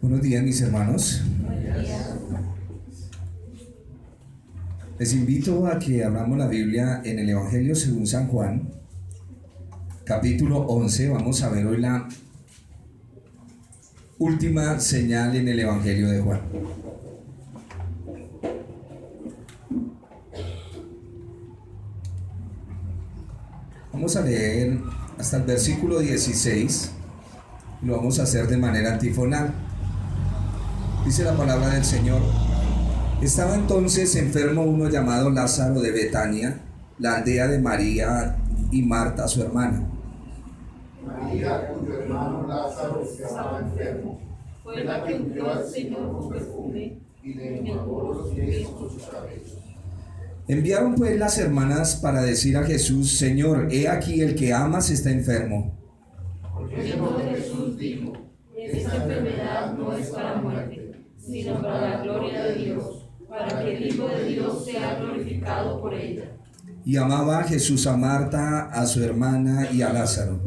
Buenos días, mis hermanos. Les invito a que abramos la Biblia en el Evangelio según San Juan, capítulo 11. Vamos a ver hoy la última señal en el Evangelio de Juan. Vamos a leer hasta el versículo 16. Lo vamos a hacer de manera antifonal. Dice la palabra del Señor: estaba entonces enfermo uno llamado Lázaro de Betania, la aldea de María y Marta su hermana. María, cuyo hermano Lázaro estaba enfermo, fue la que ungió al Señor con perfume y le enjugó los pies con sus cabellos. Enviaron pues las hermanas para decir a Jesús: Señor, he aquí el que amas está enfermo. Oyendo Jesús dijo: esta enfermedad no es para muerte, sino para la gloria de Dios, para que el Hijo de Dios sea glorificado por ella. Y amaba a Jesús a Marta, a su hermana y a Lázaro.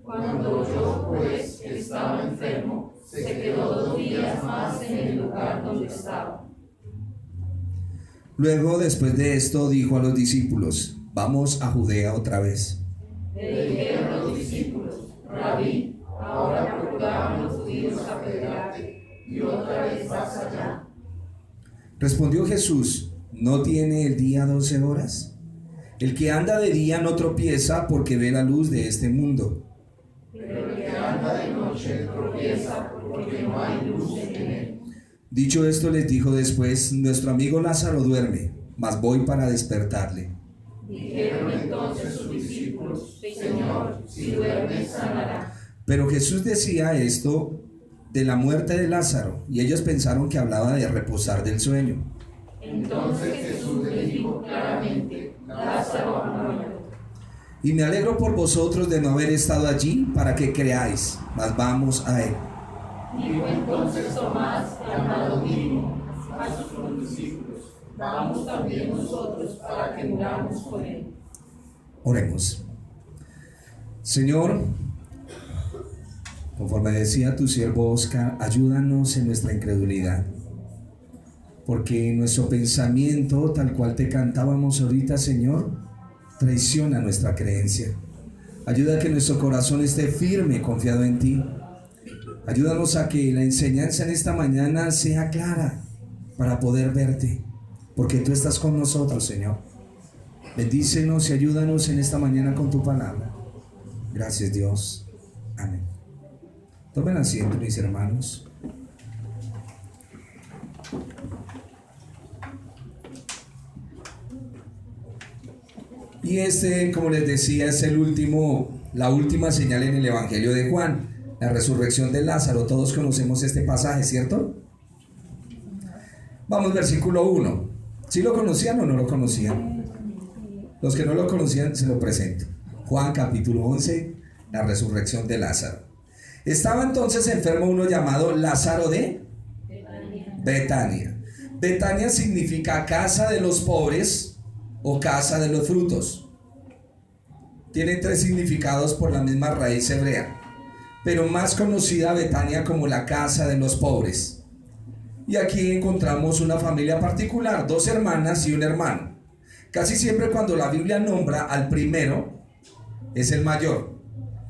Cuando oyó pues que estaba enfermo, se quedó 2 días más en el lugar donde estaba. Luego, después de esto, dijo a los discípulos: vamos a Judea otra vez. Le dijeron los discípulos: Rabí, ahora procuraban los judíos apedrearte, y otra vez vas allá. Respondió Jesús: ¿no tiene el día 12 horas? El que anda de día no tropieza porque ve la luz de este mundo. Pero el que anda de noche tropieza porque no hay luz en él. Dicho esto, les dijo después: nuestro amigo Lázaro duerme, mas voy para despertarle. Dijeron entonces sus discípulos: Señor, si duerme, sanará. Pero Jesús decía esto de la muerte de Lázaro, y ellos pensaron que hablaba de reposar del sueño. Entonces Jesús les dijo claramente: Lázaro ha muerto. Y me alegro por vosotros de no haber estado allí para que creáis, mas vamos a él. Dijo entonces Tomás, llamado Dídimo, a sus discípulos: vamos también nosotros para que muramos con él. Oremos. Señor, conforme decía tu siervo Oscar, ayúdanos en nuestra incredulidad, porque nuestro pensamiento, tal cual te cantábamos ahorita, Señor, traiciona nuestra creencia. Ayuda a que nuestro corazón esté firme, confiado en ti. Ayúdanos a que la enseñanza en esta mañana sea clara para poder verte, porque tú estás con nosotros, Señor. Bendícenos y ayúdanos en esta mañana con tu palabra. Gracias, Dios. Amén. Tomen asiento, mis hermanos. Y como les decía, es la última señal en el Evangelio de Juan, la resurrección de Lázaro. Todos conocemos este pasaje, ¿cierto? Vamos, versículo 1. ¿Sí lo conocían o no lo conocían? Los que no lo conocían, se lo presento. Juan capítulo 11, la resurrección de Lázaro. Estaba entonces enfermo uno llamado Lázaro de Betania. Betania significa casa de los pobres o casa de los frutos. Tiene 3 significados por la misma raíz hebrea, pero más conocida Betania como la casa de los pobres. Y aquí encontramos una familia particular, 2 hermanas y un hermano. Casi siempre cuando la Biblia nombra al primero, es el mayor,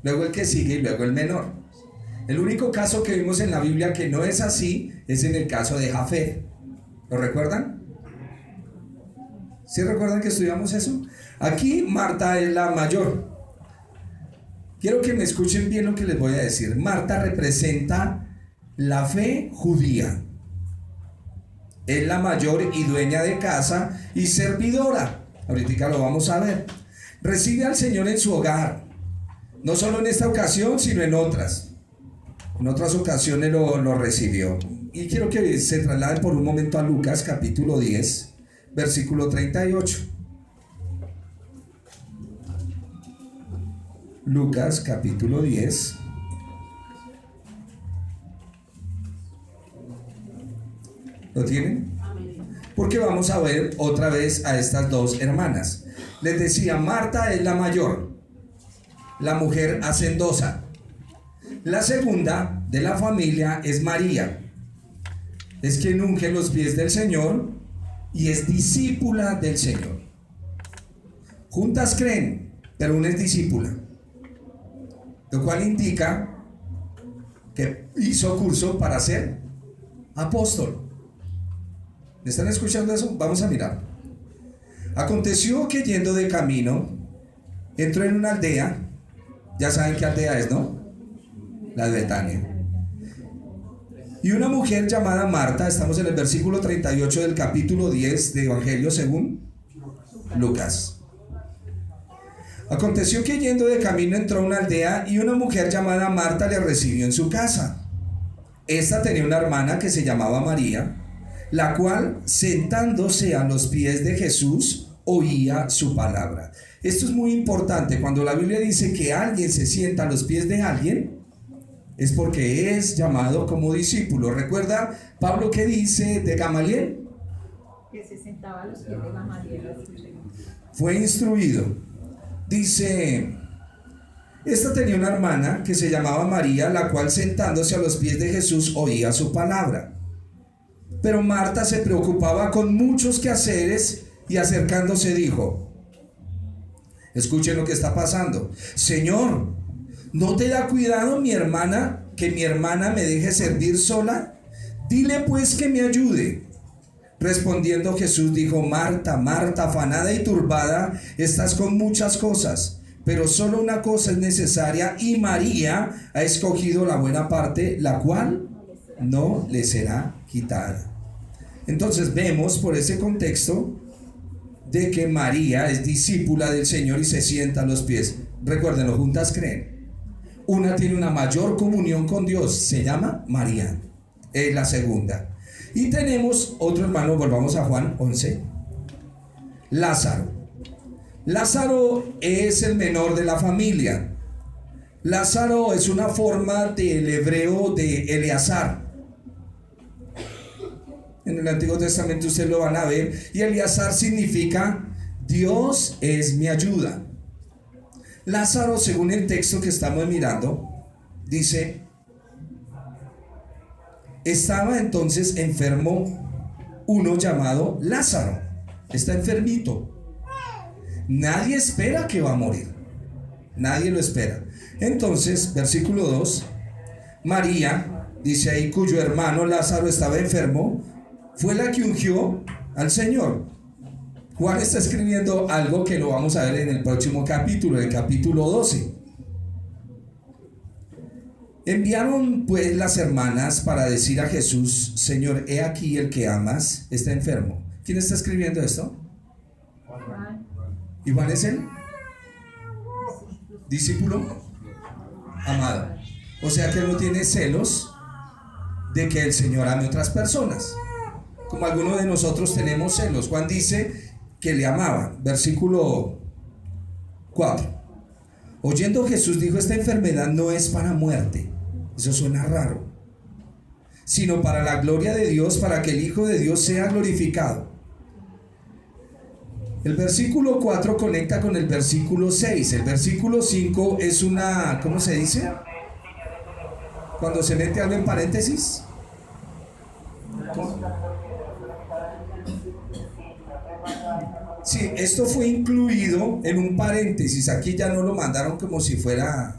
luego el que sigue y luego el menor. El único caso que vimos en la Biblia que no es así es en el caso de Jafet. ¿Lo recuerdan? ¿Sí recuerdan que estudiamos eso? Aquí Marta es la mayor. Quiero que me escuchen bien lo que les voy a decir. Marta representa la fe judía. Es la mayor y dueña de casa y servidora. Ahorita lo vamos a ver. Recibe al Señor en su hogar. No solo en esta ocasión, sino en otras. En otras ocasiones lo recibió. Y quiero que se trasladen por un momento a Lucas capítulo 10, versículo 38. Lucas capítulo 10. ¿Lo tienen? Porque vamos a ver otra vez a estas 2 hermanas. Les decía, Marta es la mayor, la mujer hacendosa. La segunda de la familia es María. Es quien unge los pies del Señor y es discípula del Señor. Juntas creen, pero una es discípula, lo cual indica que hizo curso para ser apóstol. ¿Me están escuchando eso? Vamos a mirar. Aconteció que yendo de camino, entró en una aldea. Ya saben qué aldea es, ¿no? La de Betania. Y una mujer llamada Marta, estamos en el versículo 38 del capítulo 10 de Evangelio según Lucas. Aconteció que yendo de camino entró a una aldea y una mujer llamada Marta le recibió en su casa. Esta tenía una hermana que se llamaba María, la cual sentándose a los pies de Jesús oía su palabra. Esto es muy importante. Cuando la Biblia dice que alguien se sienta a los pies de alguien, es porque es llamado como discípulo. ¿Recuerda Pablo qué dice de Gamaliel? Que se sentaba a los pies de Gamaliel. Fue instruido. Dice, esta tenía una hermana que se llamaba María, la cual sentándose a los pies de Jesús oía su palabra. Pero Marta se preocupaba con muchos quehaceres y acercándose dijo, escuchen lo que está pasando. Señor, ¿no te da cuidado que mi hermana me deje servir sola? Dile pues que me ayude. Respondiendo Jesús dijo, Marta, Marta, afanada y turbada, estás con muchas cosas, pero solo una cosa es necesaria, y María ha escogido la buena parte, la cual no le será quitada. Entonces vemos por ese contexto de que María es discípula del Señor y se sienta a los pies. Recuérdenlo, juntas creen. Una tiene una mayor comunión con Dios, se llama María, es la segunda. Y tenemos otro hermano, volvamos a Juan 11, Lázaro. Lázaro es el menor de la familia. Lázaro es una forma del hebreo de Eleazar. En el Antiguo Testamento ustedes lo van a ver. Y Eleazar significa Dios es mi ayuda. Lázaro, según el texto que estamos mirando, dice, estaba entonces enfermo uno llamado Lázaro. Está enfermito. Nadie espera que va a morir. Nadie lo espera. Entonces, versículo 2, María, dice ahí, cuyo hermano Lázaro estaba enfermo, fue la que ungió al Señor. Juan está escribiendo algo que lo vamos a ver en el próximo capítulo, el capítulo 12. Enviaron pues las hermanas para decir a Jesús, Señor, he aquí el que amas está enfermo. ¿Quién está escribiendo esto? Juan. ¿Y Juan es el discípulo amado? O sea que él no tiene celos de que el Señor ame a otras personas, como algunos de nosotros tenemos celos. Juan dice que le amaba. Versículo 4. Oyendo Jesús dijo, esta enfermedad no es para muerte. Eso suena raro. Sino para la gloria de Dios, para que el Hijo de Dios sea glorificado. El versículo 4 conecta con el versículo 6. El versículo 5 es una, ¿cómo se dice? Cuando se mete algo en paréntesis. Sí, esto fue incluido en un paréntesis. Aquí ya no lo mandaron como si fuera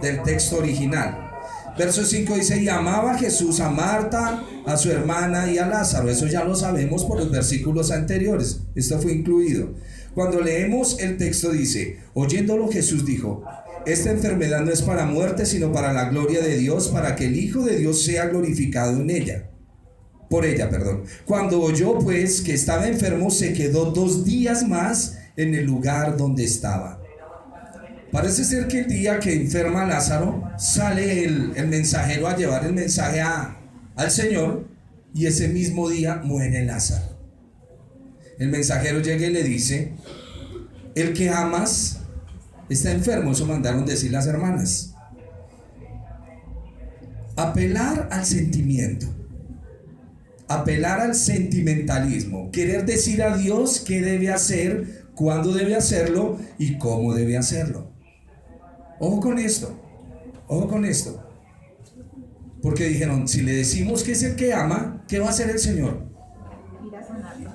del texto original. Verso 5 dice, y amaba Jesús a Marta, a su hermana y a Lázaro. Eso ya lo sabemos por los versículos anteriores. Esto fue incluido. Cuando leemos el texto dice, oyéndolo Jesús dijo, esta enfermedad no es para muerte, sino para la gloria de Dios, para que el Hijo de Dios sea glorificado en ella. Por ella, perdón. Cuando oyó pues que estaba enfermo, se quedó 2 días más en el lugar donde estaba. Parece ser que el día que enferma Lázaro, sale el mensajero a llevar el mensaje al Señor, y ese mismo día muere Lázaro. El mensajero llega y le dice, el que amas está enfermo. Eso mandaron decir las hermanas. Apelar al sentimiento, apelar al sentimentalismo, querer decir a Dios qué debe hacer, cuándo debe hacerlo y cómo debe hacerlo. Ojo con esto. Ojo con esto. Porque dijeron, si le decimos que es el que ama, ¿qué va a hacer el Señor? Ir a sanarlo.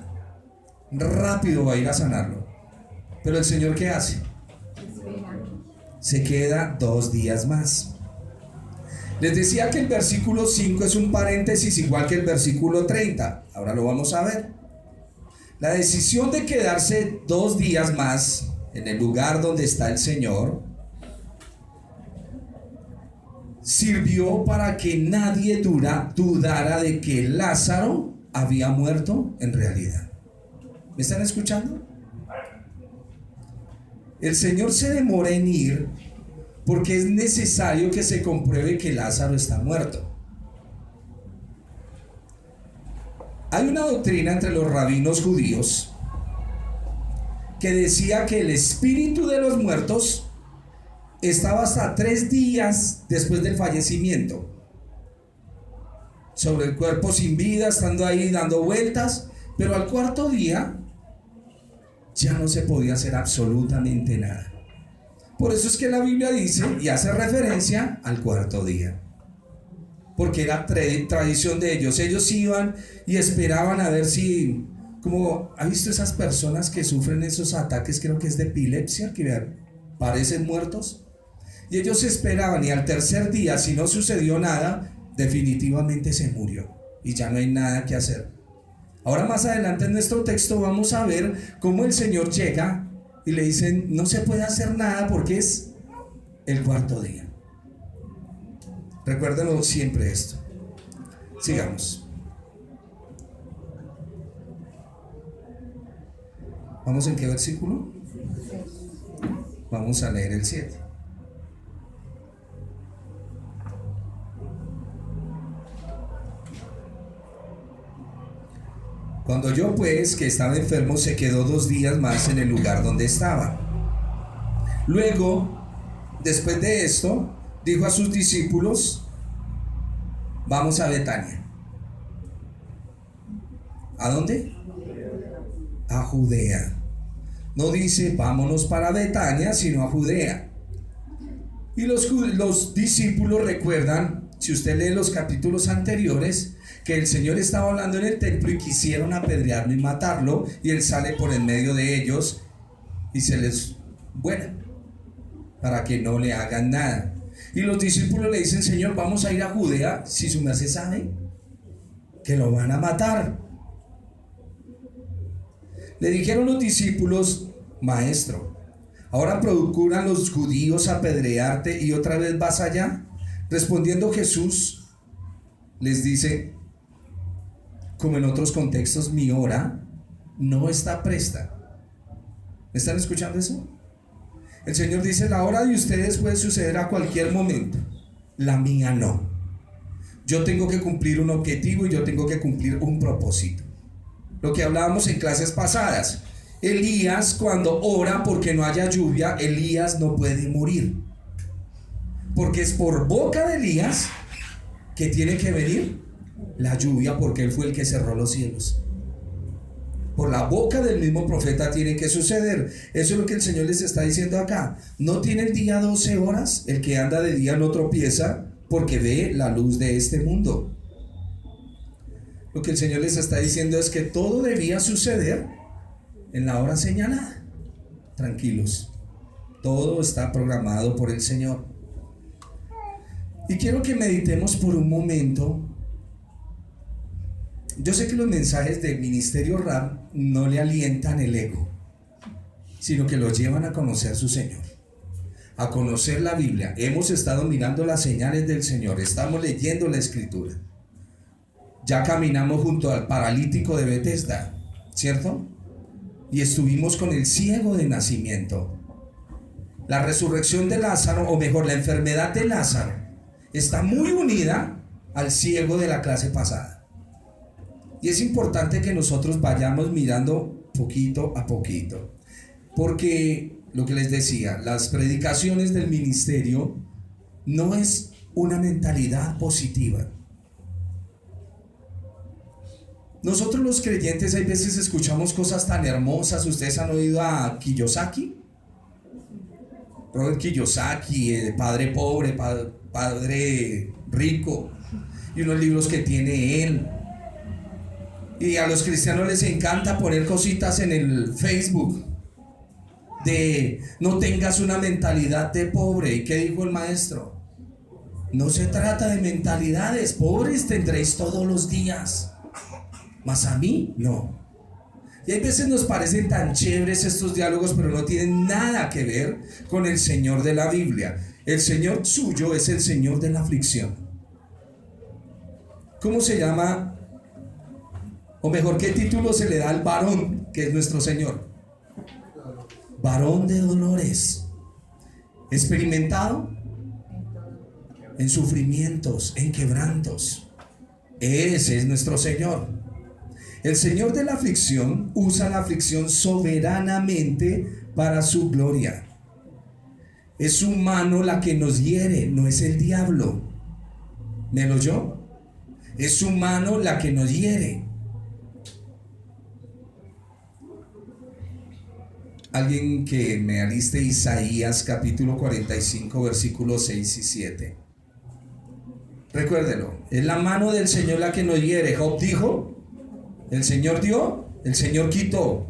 Rápido va a ir a sanarlo. Pero el Señor, ¿qué hace? Espera. Se queda 2 días más. Les decía que el versículo 5 es un paréntesis igual que el versículo 30. Ahora lo vamos a ver. La decisión de quedarse 2 días más en el lugar donde está el Señor sirvió para que nadie dudara de que Lázaro había muerto en realidad. ¿Me están escuchando? El Señor se demora en ir porque es necesario que se compruebe que Lázaro está muerto. Hay una doctrina entre los rabinos judíos que decía que el espíritu de los muertos estaba hasta 3 días después del fallecimiento sobre el cuerpo sin vida, estando ahí dando vueltas, pero al 4.º día ya no se podía hacer absolutamente nada. Por eso es que la Biblia dice y hace referencia al 4.º día, porque era tradición de ellos. Ellos iban y esperaban a ver si, como ha visto esas personas que sufren esos ataques, creo que es de epilepsia, que parecen muertos, y ellos esperaban, y al 3.er día, si no sucedió nada, definitivamente se murió y ya no hay nada que hacer. Ahora más adelante en nuestro texto vamos a ver cómo el Señor llega y le dicen, no se puede hacer nada porque es el 4.º día. Recuérdenlo siempre esto. Sigamos. ¿Vamos en qué versículo? Vamos a leer el 7. Cuando oyó pues que estaba enfermo, se quedó 2 días más en el lugar donde estaba. Luego, después de esto, dijo a sus discípulos, vamos a Betania. ¿A dónde? A Judea. No dice vámonos para Betania, sino a Judea. Y los discípulos recuerdan, si usted lee los capítulos anteriores, que el Señor estaba hablando en el templo y quisieron apedrearlo y matarlo, y Él sale por en medio de ellos y se les vuela para que no le hagan nada. Y los discípulos le dicen, Señor, vamos a ir a Judea, si su merced sabe que lo van a matar. Le dijeron los discípulos, Maestro, ¿ahora procuran los judíos apedrearte y otra vez vas allá? Respondiendo Jesús les dice, como en otros contextos, mi hora no está presta. ¿Me están escuchando eso? El Señor dice, la hora de ustedes puede suceder a cualquier momento, la mía no. Yo tengo que cumplir un objetivo y yo tengo que cumplir un propósito. Lo que hablábamos en clases pasadas, Elías cuando ora porque no haya lluvia, Elías no puede morir, porque es por boca de Elías que tiene que venir la lluvia, porque él fue el que cerró los cielos. Por la boca del mismo profeta tiene que suceder. Eso es lo que el Señor les está diciendo acá. No tiene el día 12 horas, el que anda de día no tropieza, porque ve la luz de este mundo. Lo que el Señor les está diciendo es que todo debía suceder en la hora señalada. Tranquilos, todo está programado por el Señor. Y quiero que meditemos por un momento. Yo sé que los mensajes del Ministerio RAM no le alientan el ego, sino que lo llevan a conocer a su Señor, a conocer la Biblia. Hemos estado mirando las señales del Señor, estamos leyendo la Escritura. Ya caminamos junto al paralítico de Betesda, ¿cierto? Y estuvimos con el ciego de nacimiento. La resurrección de Lázaro, o mejor, la enfermedad de Lázaro, está muy unida al ciego de la clase pasada. Y es importante que nosotros vayamos mirando poquito a poquito, porque lo que les decía, las predicaciones del ministerio no es una mentalidad positiva. Nosotros los creyentes hay veces escuchamos cosas tan hermosas. ¿Ustedes han oído a Kiyosaki? Robert Kiyosaki, Padre Pobre, padre rico, y unos libros que tiene él. Y a los cristianos les encanta poner cositas en el Facebook de no tengas una mentalidad de pobre. ¿Y qué dijo el maestro? No se trata de mentalidades. Pobres tendréis todos los días, mas a mí no. Y hay veces nos parecen tan chéveres estos diálogos, pero no tienen nada que ver con el Señor de la Biblia. El Señor suyo es el Señor de la aflicción. ¿Cómo se llama? O mejor, ¿qué título se le da al varón que es nuestro Señor? Varón de dolores, experimentado en sufrimientos, en quebrantos. Ese es nuestro Señor. El Señor de la aflicción usa la aflicción soberanamente para su gloria. Es su mano la que nos hiere, no es el diablo. ¿Me lo oyó? Es su mano la que nos hiere. Alguien que me aliste Isaías capítulo 45 versículos 6 y 7. Recuérdelo, es la mano del Señor la que nos hiere. Job dijo, el Señor dio, el Señor quitó.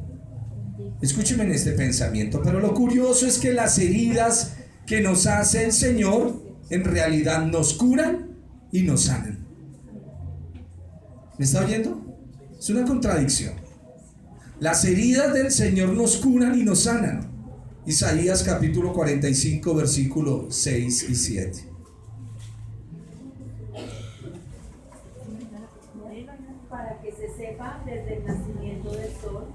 Escúcheme en este pensamiento, pero lo curioso es que las heridas que nos hace el Señor en realidad nos curan y nos sanan. ¿Me está oyendo? Es una contradicción. Las heridas del Señor nos curan y nos sanan. Isaías capítulo 45 versículos 6 y 7. Para que se sepa desde el nacimiento del sol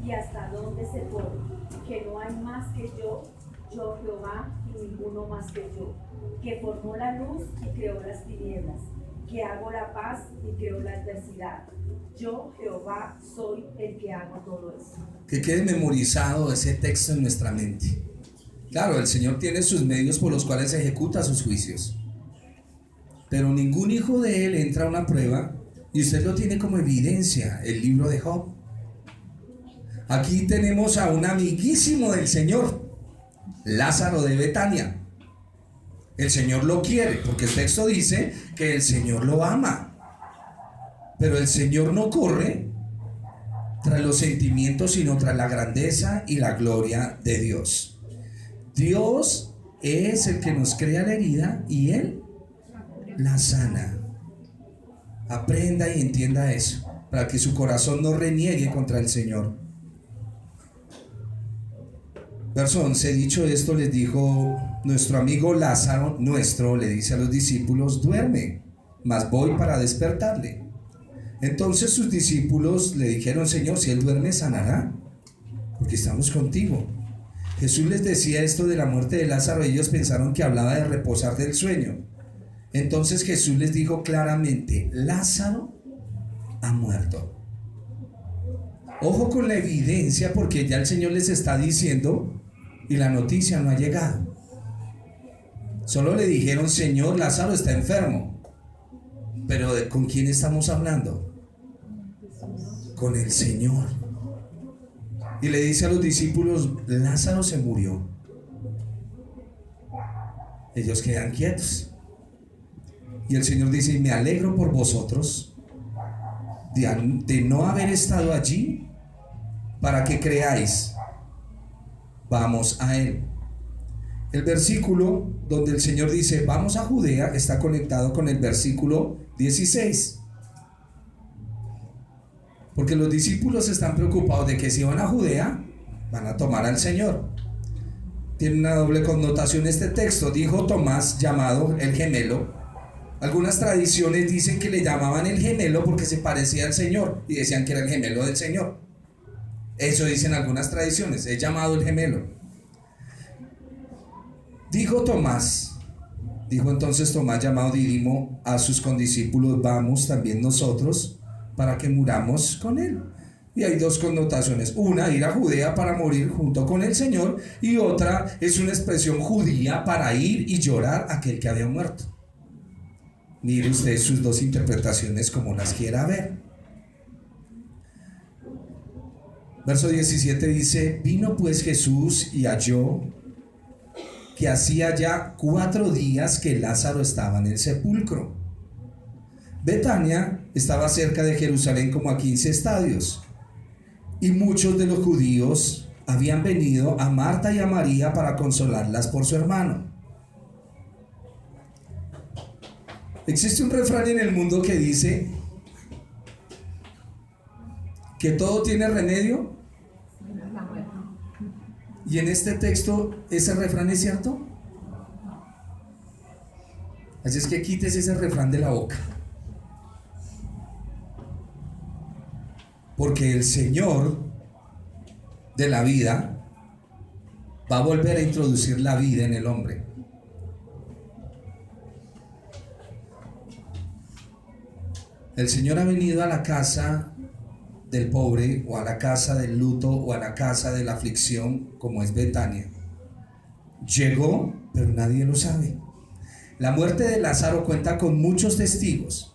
y hasta dónde se pone, que no hay más que yo Jehová, y ninguno más que yo, que formó la luz y creó las tinieblas, que hago la paz y creo la adversidad. Yo, Jehová, soy el que hago todo eso. Que quede memorizado ese texto en nuestra mente. Claro, el Señor tiene sus medios por los cuales ejecuta sus juicios, pero ningún hijo de Él entra a una prueba, y usted lo tiene como evidencia, el libro de Job. Aquí tenemos a un amiguísimo del Señor, Lázaro de Betania. El Señor lo quiere, porque el texto dice que el Señor lo ama. Pero el Señor no corre tras los sentimientos, sino tras la grandeza y la gloria de Dios. Dios es el que nos crea la herida y Él la sana. Aprenda y entienda eso, para que su corazón no reniegue contra el Señor. Verso 11, dicho esto, les dijo nuestro amigo Lázaro, le dice a los discípulos, duerme, mas voy para despertarle. Entonces sus discípulos le dijeron, Señor, si él duerme, sanará, porque estamos contigo. Jesús les decía esto de la muerte de Lázaro, ellos pensaron que hablaba de reposar del sueño. Entonces Jesús les dijo claramente, Lázaro ha muerto. Ojo con la evidencia, porque ya el Señor les está diciendo y la noticia no ha llegado. Solo le dijeron, Señor, Lázaro está enfermo. Pero ¿con quién estamos hablando? Con el Señor. Y le dice a los discípulos, Lázaro se murió. Ellos quedan quietos. Y el Señor dice, me alegro por vosotros de no haber estado allí para que creáis. Vamos a Él. El versículo donde el Señor dice, vamos a Judea, está conectado con el versículo 16. Porque los discípulos están preocupados de que si van a Judea, van a tomar al Señor. Tiene una doble connotación este texto. Dijo Tomás, llamado el gemelo. Algunas tradiciones dicen que le llamaban el gemelo porque se parecía al Señor y decían que era el gemelo del Señor. Eso dicen algunas tradiciones, es llamado el gemelo. Dijo entonces Tomás, llamado Dídimo, a sus condiscípulos, vamos también nosotros para que muramos con él. Y hay dos connotaciones, una, ir a Judea para morir junto con el Señor, y otra es una expresión judía para ir y llorar a aquel que había muerto. Mire usted sus dos interpretaciones como las quiera ver. Verso 17 dice, vino pues Jesús y halló que hacía ya 4 días que Lázaro estaba en el sepulcro. Betania estaba cerca de Jerusalén como a 15 estadios, y muchos de los judíos habían venido a Marta y a María para consolarlas por su hermano. Existe un refrán en el mundo que dice que todo tiene remedio, y en este texto ese refrán es cierto. Así es que quites ese refrán de la boca, porque el Señor de la vida va a volver a introducir la vida en el hombre. El Señor ha venido a la casa del pobre, o a la casa del luto, o a la casa de la aflicción, como es Betania. Llegó, pero nadie lo sabe. La muerte de Lázaro cuenta con muchos testigos.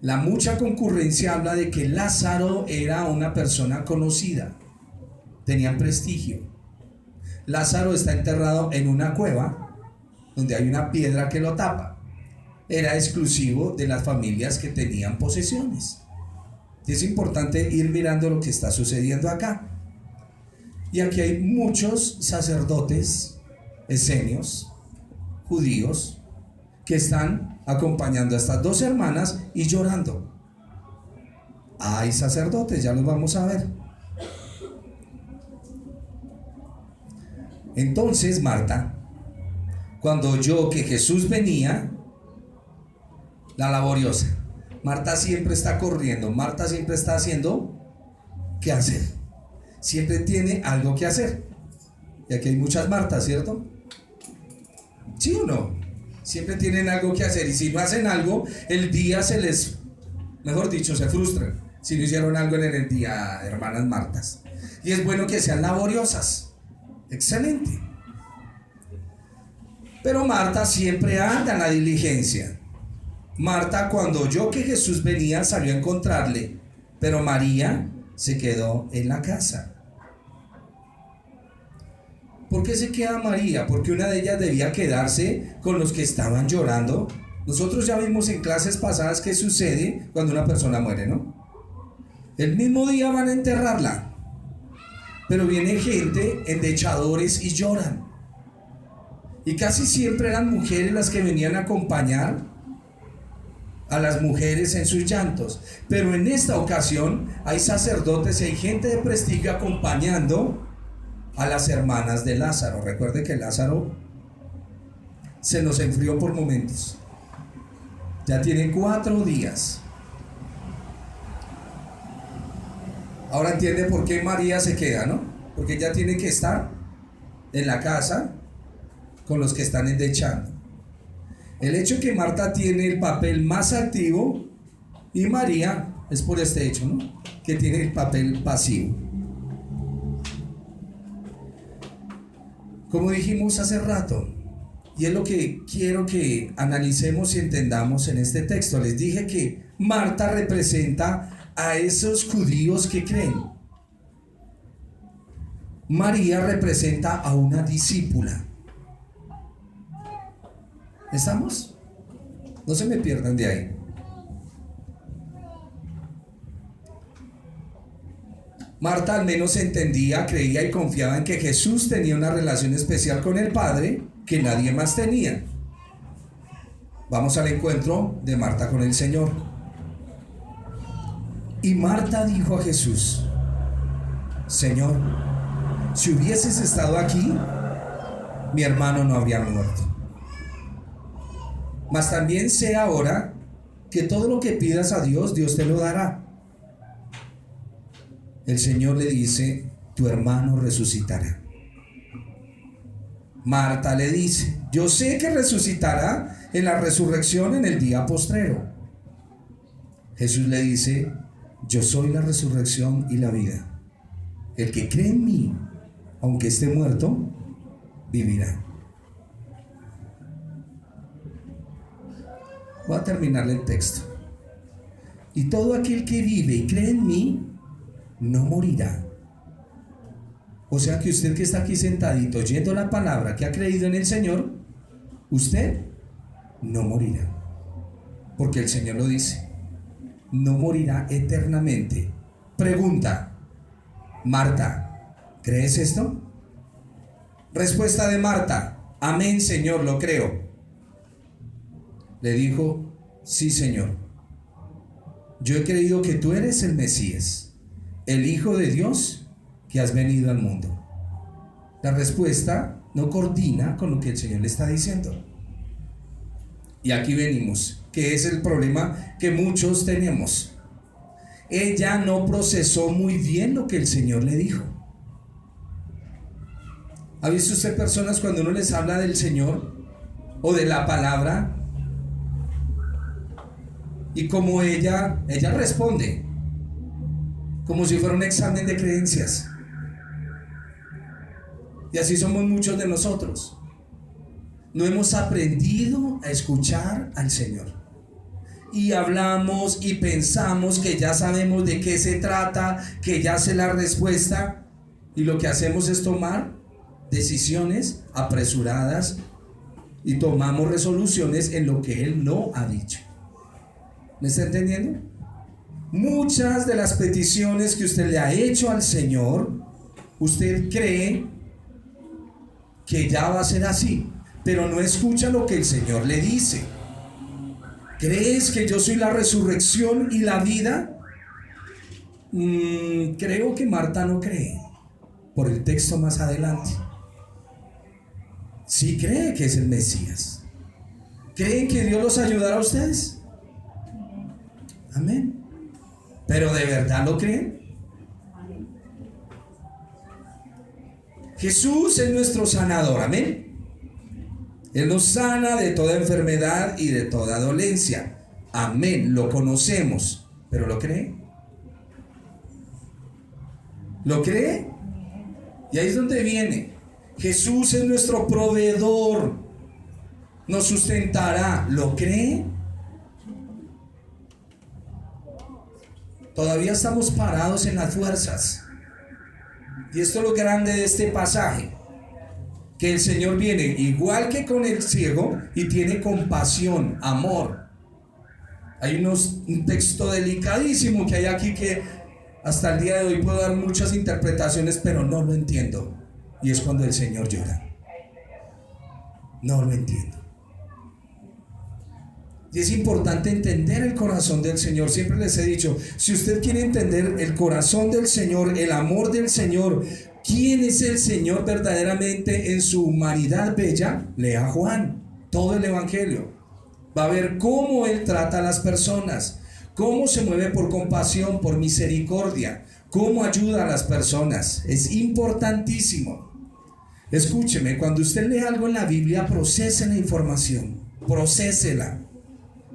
La mucha concurrencia habla de que Lázaro era una persona conocida, tenían prestigio. Lázaro está enterrado en una cueva donde hay una piedra que lo tapa. Era exclusivo de las familias que tenían posesiones. Y es importante ir mirando lo que está sucediendo acá. Y aquí hay muchos sacerdotes esenios, judíos, que están acompañando a estas 2 hermanas y llorando. Hay sacerdotes, ya los vamos a ver. Entonces Marta, cuando oyó que Jesús venía, la laboriosa, Marta siempre está corriendo, Marta siempre está haciendo qué hacer, siempre tiene algo que hacer. Y aquí hay muchas Martas, ¿cierto? ¿Sí o no? Siempre tienen algo que hacer, y si no hacen algo, el día se les, mejor dicho, se frustran si no hicieron algo en el día, hermanas Martas. Y es bueno que sean laboriosas, excelente. Pero Marta siempre anda en la diligencia. Marta, cuando oyó que Jesús venía, salió a encontrarle, pero María se quedó en la casa. ¿Por qué se queda María? Porque una de ellas debía quedarse con los que estaban llorando. Nosotros ya vimos en clases pasadas qué sucede cuando una persona muere, ¿no? El mismo día van a enterrarla, pero viene gente, endechadores, y lloran. Y casi siempre eran mujeres las que venían a acompañar a las mujeres en sus llantos. Pero en esta ocasión hay sacerdotes y hay gente de prestigio acompañando a las hermanas de Lázaro. Recuerde que Lázaro se nos enfrió por momentos. Ya tiene 4 días. Ahora entiende por qué María se queda, ¿no? Porque ella tiene que estar en la casa con los que están endechando. El hecho que Marta tiene el papel más activo y María es por este hecho, ¿no? Que tiene el papel pasivo. Como dijimos hace rato, y es lo que quiero que analicemos y entendamos en este texto. Les dije que Marta representa a esos judíos que creen. María representa a una discípula. ¿Estamos? No se me pierdan de ahí. Marta al menos entendía, creía y confiaba en que Jesús tenía una relación especial con el Padre que nadie más tenía. Vamos al encuentro de Marta con el Señor. Y Marta dijo a Jesús: Señor, si hubieses estado aquí, mi hermano no habría muerto. Mas también sé ahora que todo lo que pidas a Dios, Dios te lo dará. El Señor le dice: tu hermano resucitará. Marta le dice: yo sé que resucitará en la resurrección en el día postrero. Jesús le dice: yo soy la resurrección y la vida. El que cree en mí, aunque esté muerto, vivirá. Voy a terminarle el texto. Y todo aquel que vive y cree en mí no morirá. O sea que usted que está aquí sentadito oyendo la palabra, que ha creído en el Señor, usted no morirá. Porque el Señor lo dice, no morirá eternamente. Pregunta, Marta, ¿crees esto? Respuesta de Marta, amén, Señor, lo creo. Le dijo, sí, Señor, yo he creído que tú eres el Mesías, el Hijo de Dios que has venido al mundo. La respuesta no coordina con lo que el Señor le está diciendo. Y aquí venimos, que es el problema que muchos tenemos. Ella no procesó muy bien lo que el Señor le dijo. ¿Ha visto usted personas cuando uno les habla del Señor o de la palabra? Y como ella responde, como si fuera un examen de creencias. Y así somos muchos de nosotros. No hemos aprendido a escuchar al Señor. Y hablamos y pensamos que ya sabemos de qué se trata, que ya sé la respuesta. Y lo que hacemos es tomar decisiones apresuradas y tomamos resoluciones en lo que Él no ha dicho. ¿Me está entendiendo? Muchas de las peticiones que usted le ha hecho al Señor, usted cree que ya va a ser así, pero no escucha lo que el Señor le dice. ¿Crees que yo soy la resurrección y la vida? Creo que Marta no cree, por el texto más adelante. Sí cree que es el Mesías. ¿Creen que Dios los ayudará a ustedes? Amén. ¿Pero de verdad lo creen? Jesús es nuestro sanador, amén. Él nos sana de toda enfermedad y de toda dolencia. Amén, lo conocemos. ¿Pero lo cree? ¿Lo cree? Y ahí es donde viene. Jesús es nuestro proveedor. Nos sustentará. ¿Lo cree? Todavía estamos parados en las fuerzas. Y esto es lo grande de este pasaje, que el Señor viene igual que con el ciego y tiene compasión, amor. Hay un texto delicadísimo que hay aquí que hasta el día de hoy puedo dar muchas interpretaciones, pero no lo entiendo. Y es cuando el Señor llora. No lo entiendo. Y es importante entender el corazón del Señor. Siempre les he dicho, si usted quiere entender el corazón del Señor, el amor del Señor, quién es el Señor verdaderamente en su humanidad bella, lea Juan, todo el Evangelio. Va a ver cómo Él trata a las personas, cómo se mueve por compasión, por misericordia, cómo ayuda a las personas. Es importantísimo. Escúcheme, cuando usted lee algo en la Biblia, procese la información, procésela.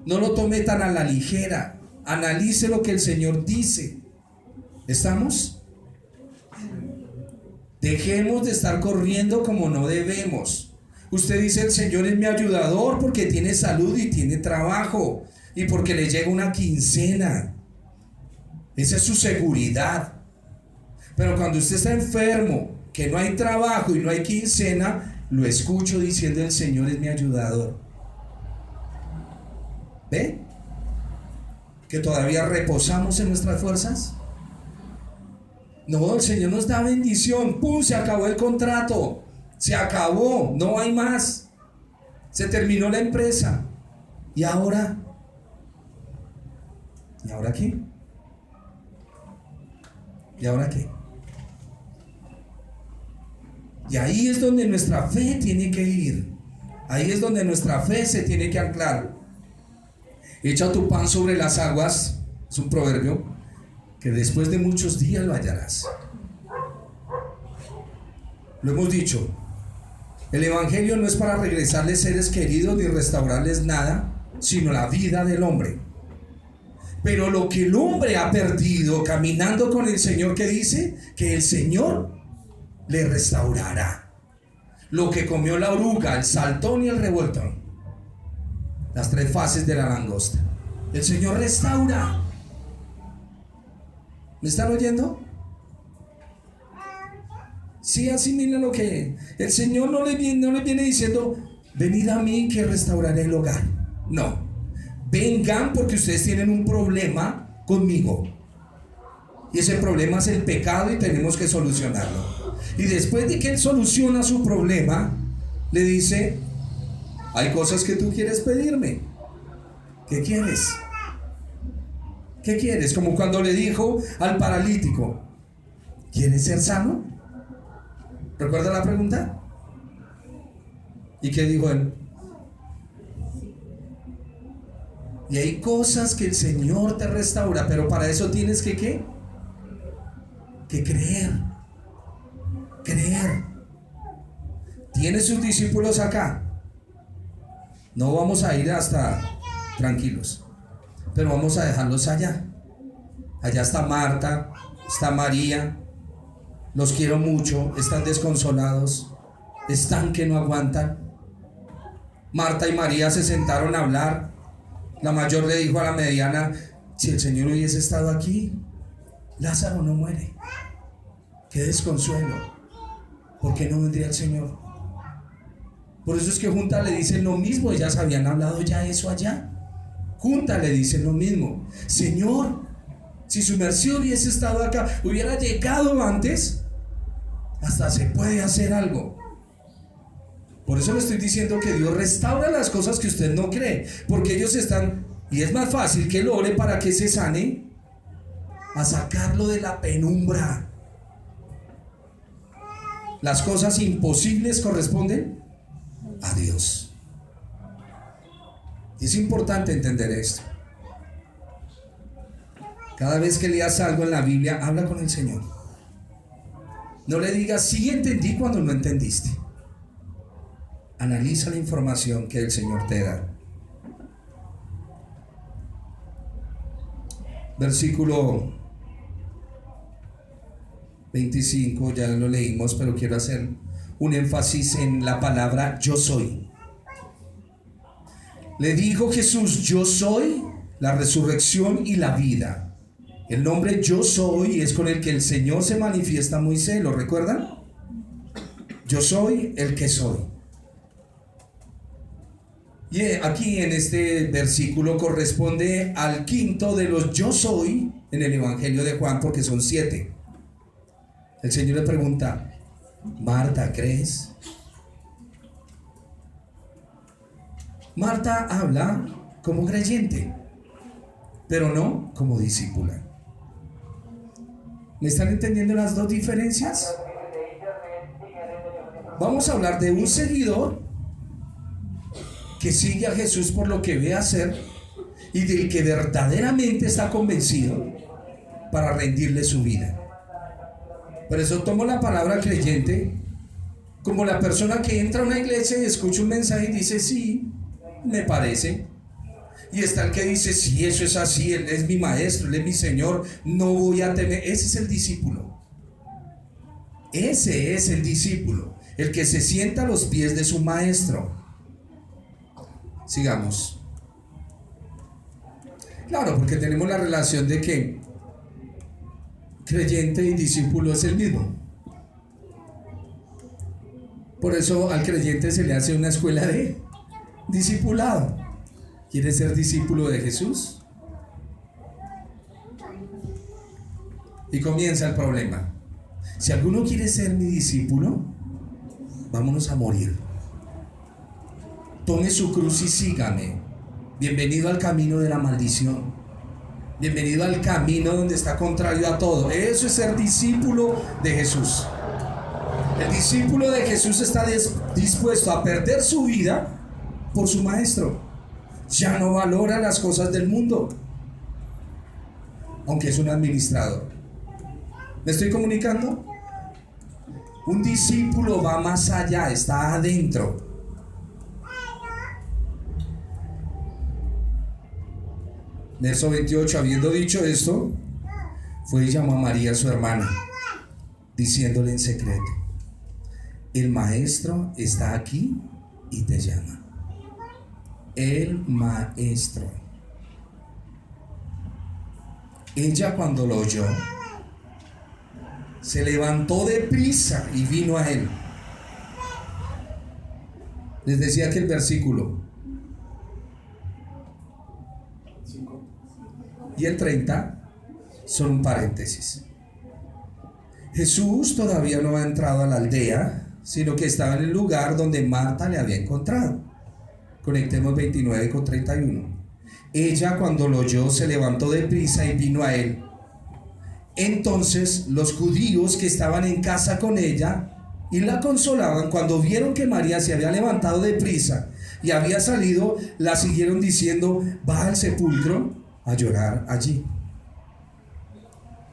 No lo tome tan a la ligera. Analice lo que el Señor dice. ¿Estamos? Dejemos de estar corriendo como no debemos. Usted dice, el Señor es mi ayudador porque tiene salud y tiene trabajo y porque le llega una quincena. Esa es su seguridad. Pero cuando usted está enfermo, que no hay trabajo y no hay quincena, lo escucho diciendo, el Señor es mi ayudador. ¿Ve? Que todavía reposamos en nuestras fuerzas. No, el Señor nos da bendición. ¡Pum! Se acabó el contrato. Se acabó. No hay más. Se terminó la empresa. ¿Y ahora? ¿Y ahora qué? ¿Y ahora qué? Y ahí es donde nuestra fe tiene que ir. Ahí es donde nuestra fe se tiene que anclar. Echa tu pan sobre las aguas, es un proverbio, que después de muchos días lo hallarás. Lo hemos dicho, el Evangelio no es para regresarles seres queridos ni restaurarles nada, sino la vida del hombre. Pero lo que el hombre ha perdido caminando con el Señor, ¿qué dice? Que el Señor le restaurará. Lo que comió la oruga, el saltón y el revoltón. Las tres fases de la langosta. El Señor restaura. ¿Me están oyendo? Sí, asimila lo que el Señor no le viene diciendo, venid a mí que restauraré el hogar. No, vengan porque ustedes tienen un problema conmigo. Y ese problema es el pecado y tenemos que solucionarlo. Y después de que Él soluciona su problema, le dice, hay cosas que tú quieres pedirme. ¿Qué quieres? ¿Qué quieres? Como cuando le dijo al paralítico, ¿quieres ser sano? ¿Recuerda la pregunta? ¿Y qué dijo él? Y hay cosas que el Señor te restaura, pero para eso tienes que ¿qué? Que creer. Creer. Tiene sus discípulos acá. No vamos a ir hasta tranquilos, pero vamos a dejarlos allá. Allá está Marta, está María. Los quiero mucho, están desconsolados, están que no aguantan. Marta y María se sentaron a hablar. La mayor le dijo a la mediana, si el Señor hubiese estado aquí, Lázaro no muere. Qué desconsuelo. ¿Por qué no vendría el Señor? Por eso es que juntas le dicen lo mismo. Ellas habían hablado ya eso allá. Juntas le dicen lo mismo. Señor, si su merced hubiese estado acá, hubiera llegado antes, hasta se puede hacer algo. Por eso le estoy diciendo que Dios restaura las cosas que usted no cree, porque ellos están, y es más fácil que él ore para que se sane, a sacarlo de la penumbra. Las cosas imposibles corresponden a Dios. Es importante entender esto. Cada vez que leas algo en la Biblia, habla con el Señor. No le digas, sí entendí cuando no entendiste. Analiza la información que el Señor te da. Versículo 25, ya lo leímos, pero quiero hacer un énfasis en la palabra yo soy. Le dijo Jesús, yo soy la resurrección y la vida. El nombre yo soy es con el que el Señor se manifiesta a Moisés, ¿lo recuerdan? Yo soy el que soy. Y aquí en este versículo corresponde al quinto de los yo soy en el Evangelio de Juan, porque son 7. El Señor le pregunta, Marta, ¿crees? Marta habla como creyente, pero no como discípula. ¿Me están entendiendo las dos diferencias? Vamos a hablar de un seguidor que sigue a Jesús por lo que ve hacer y del que verdaderamente está convencido para rendirle su vida. Por eso tomo la palabra creyente como la persona que entra a una iglesia y escucha un mensaje y dice, sí, me parece. Y está el que dice, sí, eso es así, Él es mi maestro, Él es mi Señor, no voy a temer. Ese es el discípulo. Ese es el discípulo, el que se sienta a los pies de su maestro. Sigamos. Claro, porque tenemos la relación de que creyente y discípulo es el mismo. Por eso al creyente se le hace una escuela de discipulado. ¿Quieres ser discípulo de Jesús? Y comienza el problema. Si alguno quiere ser mi discípulo, vámonos a morir. Tome su cruz y sígame. Bienvenido al camino de la maldición. Bienvenido al camino donde está contrario a todo. Eso es ser discípulo de Jesús. El discípulo de Jesús está dispuesto a perder su vida por su maestro. Ya no valora las cosas del mundo, aunque es un administrador. ¿Me estoy comunicando? Un discípulo va más allá, está adentro. Verso 28, habiendo dicho esto, fue y llamó a María su hermana, diciéndole en secreto, el maestro está aquí y te llama. El maestro. Ella cuando lo oyó, se levantó de prisa y vino a él. Les decía que el versículo y el 30 son un paréntesis. Jesús todavía no ha entrado a la aldea, sino que estaba en el lugar donde Marta le había encontrado. Conectemos 29 con 31. Ella, cuando lo oyó, se levantó de prisa y vino a él. Entonces los judíos que estaban en casa con ella y la consolaban, cuando vieron que María se había levantado de prisa y había salido, la siguieron diciendo: va al sepulcro a llorar allí.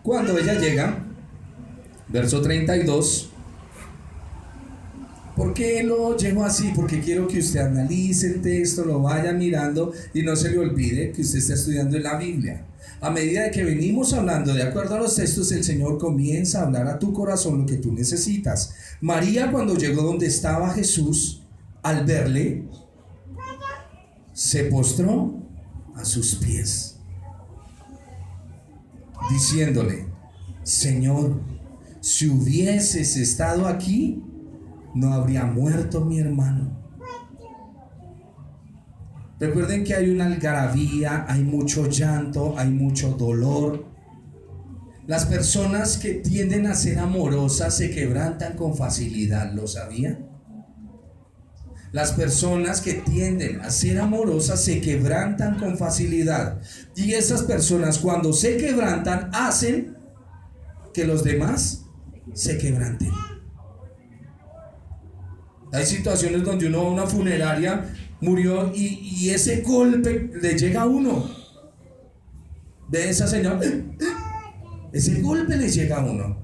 Cuando ella llega, verso 32, ¿por qué lo llevo así? Porque quiero que usted analice el texto, lo vaya mirando y no se le olvide que usted está estudiando en la Biblia. A medida de que venimos hablando de acuerdo a los textos, el Señor comienza a hablar a tu corazón lo que tú necesitas. María, cuando llegó donde estaba Jesús, al verle, se postró a sus pies, diciéndole: Señor, si hubieses estado aquí, no habría muerto mi hermano. Recuerden que hay una algarabía, hay mucho llanto, hay mucho dolor. Las personas que tienden a ser amorosas se quebrantan con facilidad, ¿lo sabía? Las personas que tienden a ser amorosas se quebrantan con facilidad. Y esas personas, cuando se quebrantan, hacen que los demás se quebranten. Hay situaciones donde uno va a una funeraria, murió y ese golpe le llega a uno. De esa señora, ese golpe le llega a uno.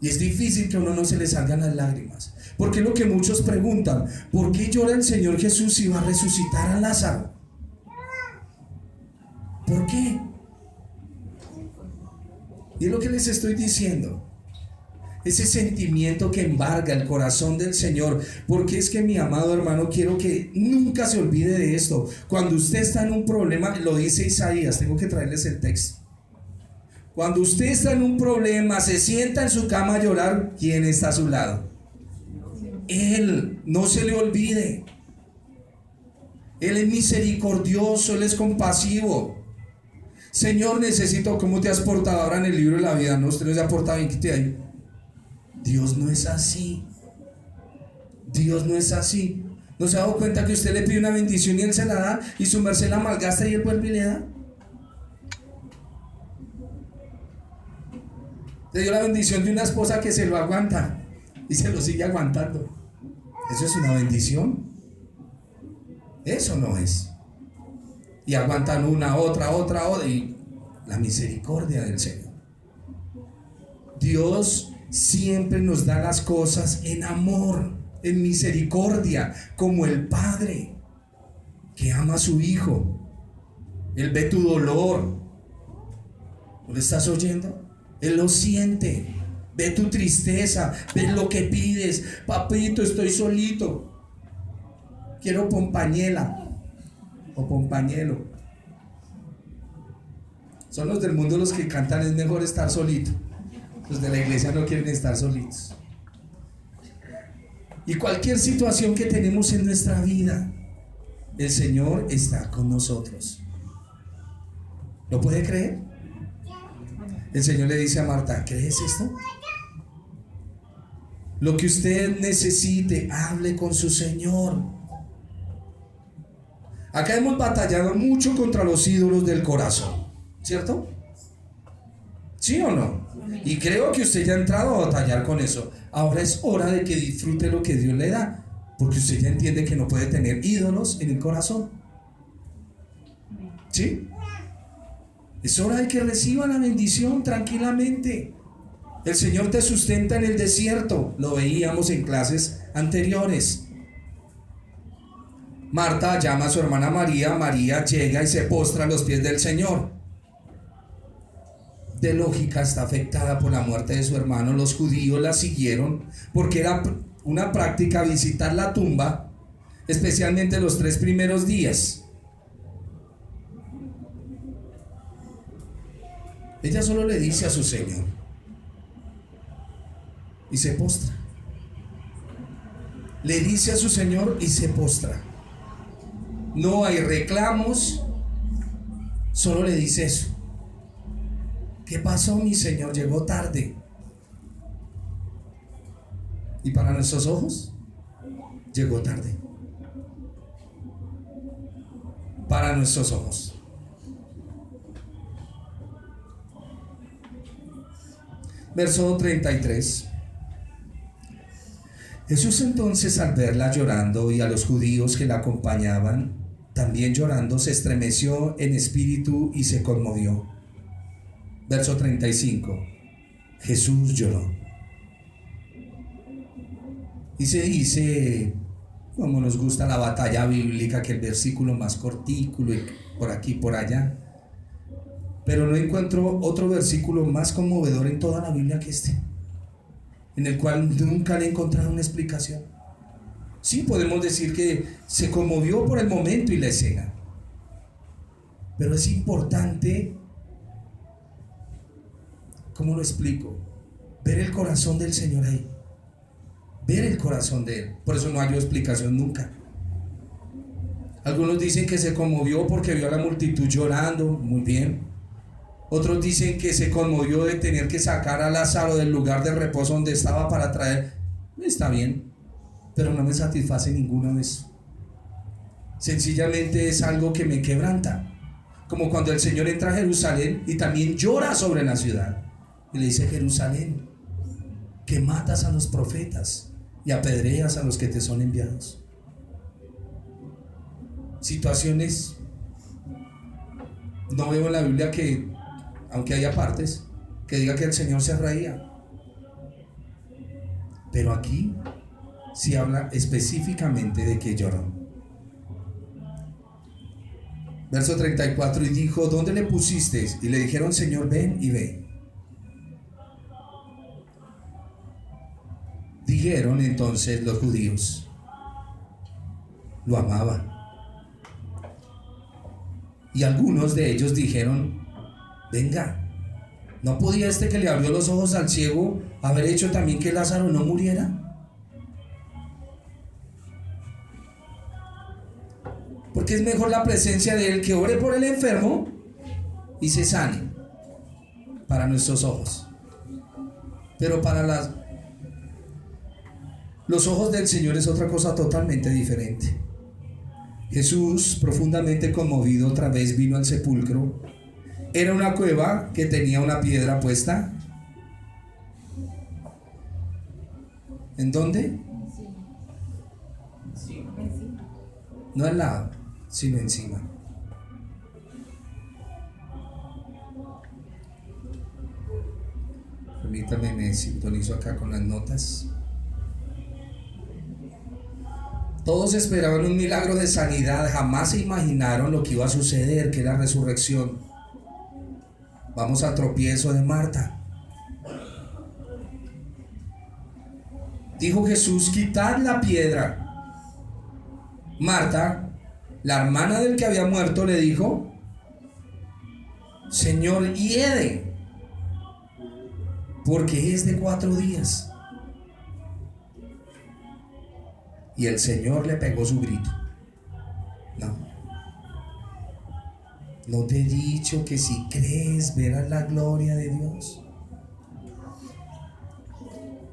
Y es difícil que a uno no se le salgan las lágrimas. Porque es lo que muchos preguntan: ¿por qué llora el Señor Jesús si va a resucitar a Lázaro? ¿Por qué? Y es lo que les estoy diciendo. Ese sentimiento que embarga el corazón del Señor. Porque es que, mi amado hermano, quiero que nunca se olvide de esto. Cuando usted está en un problema, lo dice Isaías, tengo que traerles el texto. Cuando usted está en un problema, se sienta en su cama a llorar, ¿quién está a su lado? Él. No se le olvide. Él es misericordioso, Él es compasivo. Señor, necesito, ¿cómo te has portado ahora en el libro de la vida? No, usted no se ha portado bien, quite ahí. Dios no es así. Dios no es así. ¿No se ha dado cuenta que usted le pide una bendición y Él se la da, y su merced la malgasta y Él vuelve y le da? Le dio la bendición de una esposa que se lo aguanta y se lo sigue aguantando. ¿Eso es una bendición? Eso no es. Y aguantan una, otra, y la misericordia del Señor. Dios siempre nos da las cosas en amor, en misericordia, como el Padre que ama a su Hijo. Él ve tu dolor. ¿No lo estás oyendo? Él lo siente. Ve tu tristeza, ve lo que pides. Papito, estoy solito, quiero pompañela o pompañelo. Son los del mundo los que cantan: es mejor estar solito. Los de la iglesia no quieren estar solitos. Y cualquier situación que tenemos en nuestra vida, el Señor está con nosotros. ¿Lo puede creer? El Señor le dice a Marta: ¿crees esto? Lo que usted necesite, hable con su Señor. Acá hemos batallado mucho contra los ídolos del corazón, ¿cierto? ¿Sí o no? Y creo que usted ya ha entrado a batallar con eso. Ahora es hora de que disfrute lo que Dios le da, porque usted ya entiende que no puede tener ídolos en el corazón. ¿Sí? Es hora de que reciba la bendición tranquilamente. El Señor te sustenta en el desierto. Lo veíamos en clases anteriores. Marta llama a su hermana María. María llega y se postra a los pies del Señor. De lógica, está afectada por la muerte de su hermano. Los judíos la siguieron porque era una práctica visitar la tumba, especialmente los 3 primeros días. Ella solo le dice a su Señor: y se postra. Le dice a su Señor y se postra. No hay reclamos, solo le dice eso. ¿Qué pasó, mi Señor? Llegó tarde. Y para nuestros ojos, llegó tarde. Para nuestros ojos. Verso 33. Jesús entonces, al verla llorando y a los judíos que la acompañaban también llorando, se estremeció en espíritu y se conmovió. Verso 35. Jesús lloró. Y se dice, como nos gusta la batalla bíblica, que el versículo más cortículo y por aquí por allá, pero no encuentro otro versículo más conmovedor en toda la Biblia que este, en el cual nunca le he encontrado una explicación. Sí, podemos decir que se conmovió por el momento y la escena, pero es importante, ¿cómo lo explico? Ver el corazón del Señor ahí, ver el corazón de Él. Por eso no hay explicación nunca. Algunos dicen que se conmovió porque vio a la multitud llorando, muy bien. Otros dicen que se conmovió de tener que sacar a Lázaro del lugar de reposo donde estaba para traer. Está bien, pero no me satisface ninguno de eso. Sencillamente es algo que me quebranta. Como cuando el Señor entra a Jerusalén y también llora sobre la ciudad. Y le dice: Jerusalén, que matas a los profetas y apedreas a los que te son enviados. Situaciones, no veo en la Biblia que, aunque haya partes, que diga que el Señor se reía. Pero aquí sí habla específicamente de que lloró. Verso 34, y dijo: ¿dónde le pusiste? Y le dijeron: Señor, ven y ve. Dijeron entonces los judíos: lo amaba. Y algunos de ellos dijeron: venga, ¿no podía este que le abrió los ojos al ciego haber hecho también que Lázaro no muriera? Porque es mejor la presencia de él, que ore por el enfermo y se sane, para nuestros ojos. Pero para los ojos del Señor es otra cosa totalmente diferente. Jesús, profundamente conmovido, otra vez vino al sepulcro. Era una cueva que tenía una piedra puesta. ¿En dónde? No al lado, sino encima. Permítame, me sintonizo acá con las notas. Todos esperaban un milagro de sanidad, jamás se imaginaron lo que iba a suceder, que era la resurrección. Vamos al tropiezo de Marta. Dijo Jesús: quitad la piedra. Marta, la hermana del que había muerto, le dijo: Señor, hiede, porque es de 4 días. Y el Señor le pegó su grito. ¿No te he dicho que si crees verás la gloria de Dios?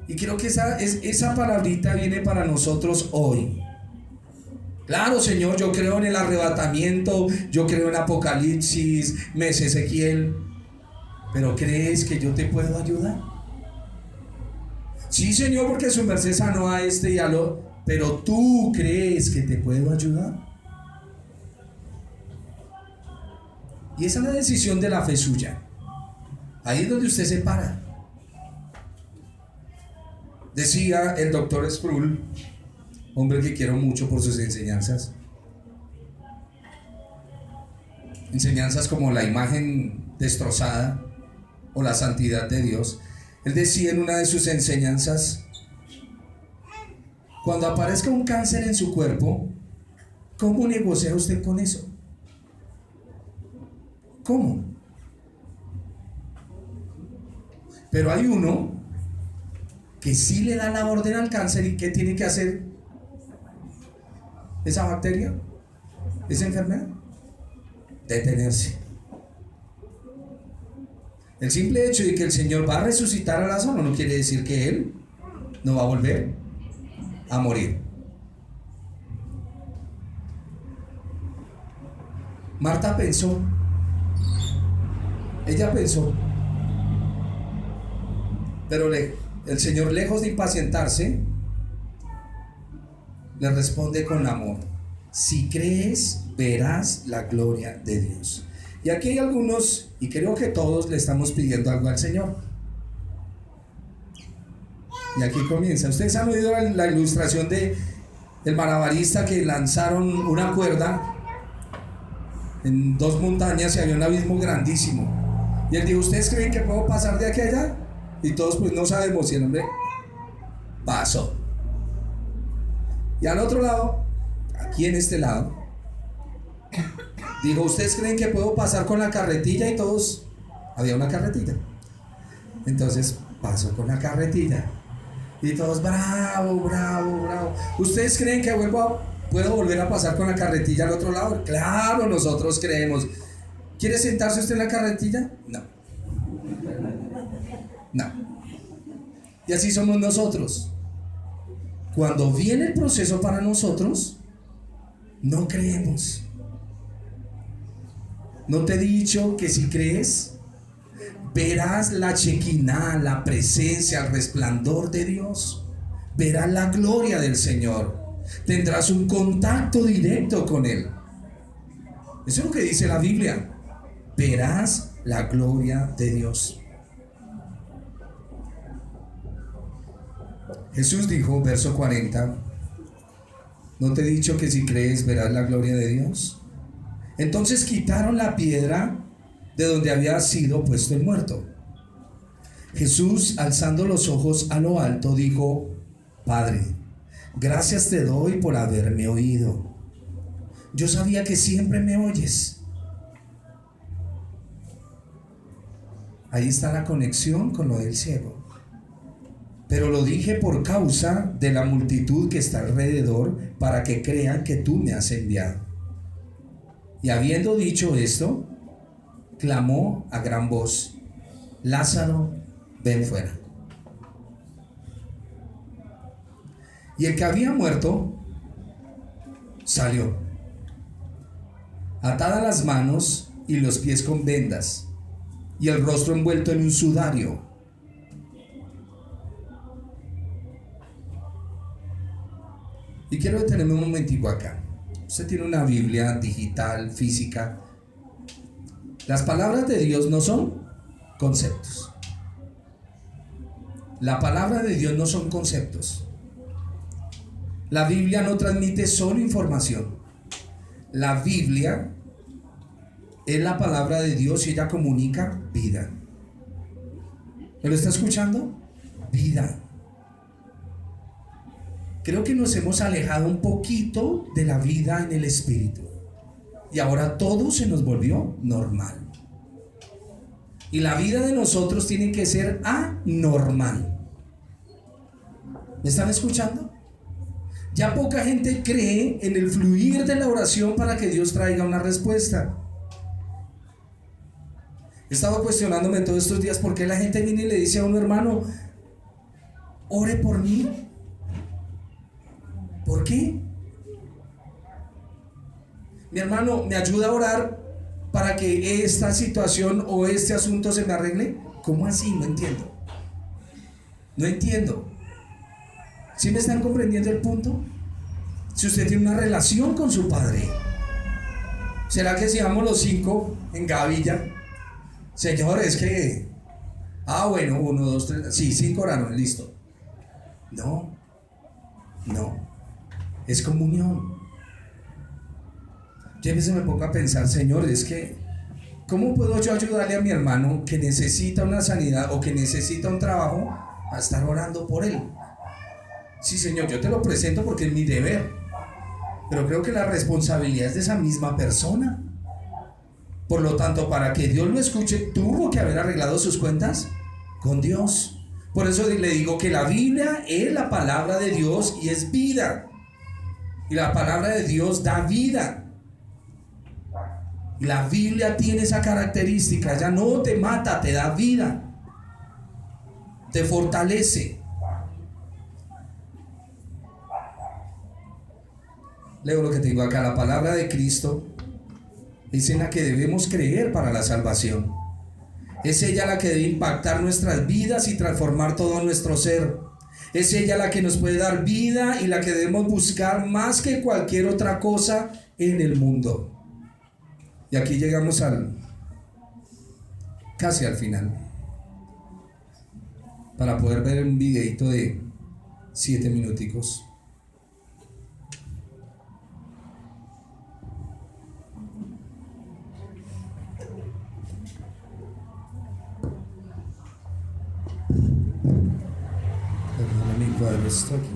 Y creo que esa palabrita viene para nosotros hoy. Claro, Señor, yo creo en el arrebatamiento, yo creo en Apocalipsis, me sé Ezequiel, pero ¿crees que yo te puedo ayudar? Sí, Señor, porque su merced sanó a este y a lo... Pero ¿tú crees que te puedo ayudar? Y esa es la decisión de la fe suya. Ahí es donde usted se para. Decía el doctor Sproul, hombre que quiero mucho por sus enseñanzas como la imagen destrozada o la santidad de Dios. Él decía en una de sus enseñanzas: cuando aparezca un cáncer en su cuerpo, ¿cómo negocia usted con eso? ¿Cómo? Pero hay uno que sí le da la orden al cáncer. ¿Y qué tiene que hacer esa bacteria, esa enfermedad? Detenerse. El simple hecho de que el Señor va a resucitar a Lázaro no quiere decir que Él no va a volver a morir. Marta pensó, ella pensó, pero el Señor, lejos de impacientarse, le responde con amor: si crees, verás la gloria de Dios. Y aquí hay algunos, y creo que todos le estamos pidiendo algo al Señor. Y aquí comienza. Ustedes han oído la ilustración de el malabarista que lanzaron una cuerda en dos montañas y había un abismo grandísimo. Y él dijo: ¿ustedes creen que puedo pasar de aquí a allá? Y todos pues no sabemos. Y el hombre pasó. Y al otro lado, aquí en este lado, dijo: ¿ustedes creen que puedo pasar con la carretilla? Y todos, había una carretilla. Entonces pasó con la carretilla. Y todos, bravo, bravo, bravo. ¿Ustedes creen que puedo volver a pasar con la carretilla al otro lado? Claro, nosotros creemos. ¿Quiere sentarse usted en la carretilla? No. No. Y así somos nosotros. Cuando viene el proceso para nosotros, no creemos. ¿No te he dicho que si crees, verás la Shekinah, la presencia, el resplandor de Dios? Verás la gloria del Señor. Tendrás un contacto directo con Él. Eso es lo que dice la Biblia. Verás la gloria de Dios. Jesús dijo, verso 40, ¿no te he dicho que si crees verás la gloria de Dios? Entonces quitaron la piedra de donde había sido puesto el muerto. Jesús, alzando los ojos a lo alto, dijo: Padre, gracias te doy por haberme oído. Yo sabía que siempre me oyes. Ahí está la conexión con lo del ciego. Pero lo dije por causa de la multitud que está alrededor, para que crean que tú me has enviado. Y habiendo dicho esto, clamó a gran voz: Lázaro, ven fuera. Y el que había muerto salió, atadas las manos y los pies con vendas, y el rostro envuelto en un sudario. Y quiero detenerme un momentico acá. Usted tiene una Biblia digital, física. Las palabras de Dios no son conceptos. La palabra de Dios no son conceptos. La Biblia no transmite solo información. La Biblia es la palabra de Dios y ella comunica vida. ¿Me lo está escuchando? Vida. Creo que nos hemos alejado un poquito de la vida en el espíritu. Y ahora todo se nos volvió normal. Y la vida de nosotros tiene que ser anormal. ¿Me están escuchando? Ya poca gente cree en el fluir de la oración para que Dios traiga una respuesta. He estado cuestionándome todos estos días por qué la gente viene y le dice a uno: hermano, ore por mí. ¿Por qué? Mi hermano, ¿me ayuda a orar para que esta situación o este asunto se me arregle? ¿Cómo así? No entiendo. No entiendo. ¿Sí me están comprendiendo el punto? Si usted tiene una relación con su padre, ¿será que si vamos los 5 en Gavilla? Señor, es que... bueno, 1, 2, 3... Sí, 5 oraron, listo. No. Es comunión. Yo a veces me pongo a pensar: Señor, es que ¿cómo puedo yo ayudarle a mi hermano que necesita una sanidad o que necesita un trabajo a estar orando por él? Sí, Señor, yo te lo presento porque es mi deber, pero creo que la responsabilidad es de esa misma persona. Por lo tanto, para que Dios lo escuche, tuvo que haber arreglado sus cuentas con Dios. Por eso le digo que la Biblia es la palabra de Dios y es vida. Y la palabra de Dios da vida. Y la Biblia tiene esa característica, ya no te mata, te da vida. Te fortalece. Leo lo que tengo acá, la palabra de Cristo es en la que debemos creer para la salvación. Es ella la que debe impactar nuestras vidas y transformar todo nuestro ser. Es ella la que nos puede dar vida y la que debemos buscar más que cualquier otra cosa en el mundo. Y aquí llegamos casi al final, para poder ver un videito de 7 minuticos. Perdón, mi cuadro está aquí.